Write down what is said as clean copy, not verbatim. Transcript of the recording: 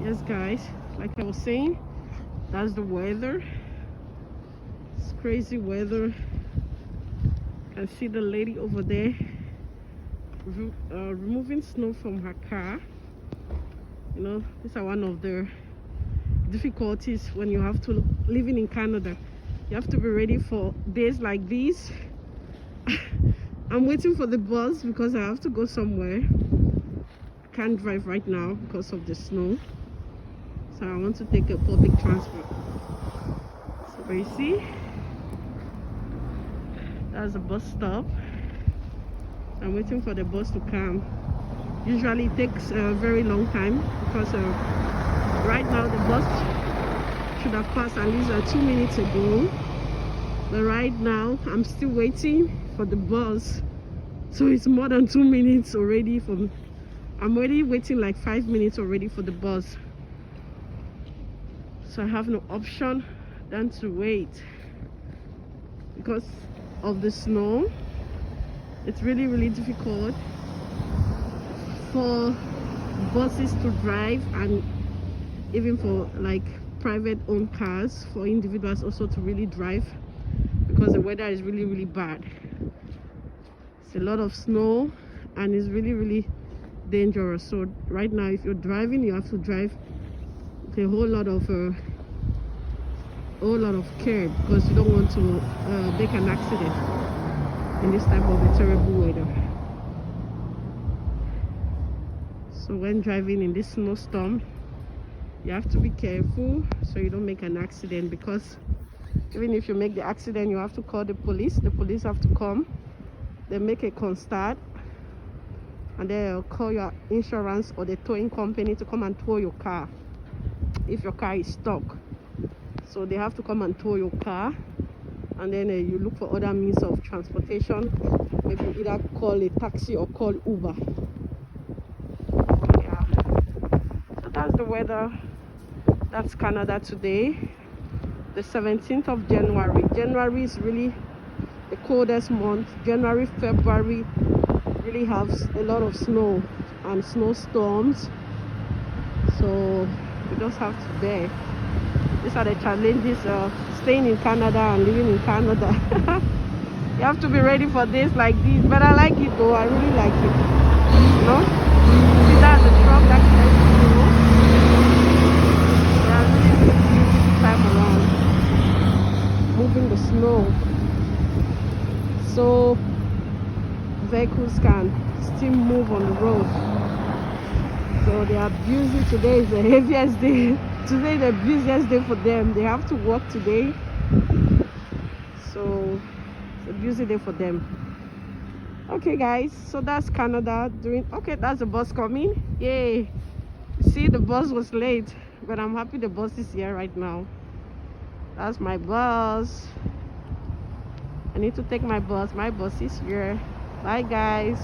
Yes guys, like I was saying, that's the weather. It's crazy weather. You can see the lady over there removing snow from her car. You know, these are one of the difficulties when you have to living in Canada. You have to be ready for days like these. I'm waiting for the bus because I have to go somewhere. Can't drive right now because of the snow, so I want to take a public transport. So you see, that's a bus stop. I'm waiting for the bus to come. Usually it takes a very long time because right now the bus should have passed at least 2 minutes ago, but right now I'm still waiting for the bus, so it's more than 2 minutes already. I'm already waiting like 5 minutes already for the bus, so I have no option than to wait because of the snow. It's really difficult for buses to drive, and even for like private owned cars, for individuals also to really drive, because the weather is really bad. It's a lot of snow and it's really dangerous. So right now if you're driving, you have to drive with a whole lot of care, because you don't want to make an accident in this type of a terrible weather. So when driving in this snowstorm, you have to be careful so you don't make an accident, because even if you make the accident, you have to call the police. The police have to come, they make a constat, and they'll call your insurance or the towing company to come and tow your car if your car is stuck. So they have to come and tow your car, and then you look for other means of transportation. Maybe either call a taxi or call Uber. Yeah, so that's the weather. That's Canada today, the 17th of January. January is really the coldest month. January, February really has a lot of snow and snowstorms, so we just have to bear. These are the challenges of staying in Canada and living in Canada. You have to be ready for days like this, but I like it though. I really like it. You know, see, that's the truck that carries snow. They are really busy time around moving the snow, so vehicles can still move on the road. So they are busy. Today is the heaviest day. Today is the busiest day for them. They have to work today, so it's a busy day for them. Okay guys, so that's Canada doing. Okay, that's the bus coming. Yay! See, the bus was late, but I'm happy the bus is here right now. That's my bus. I need to take my bus. My bus is here. Bye guys.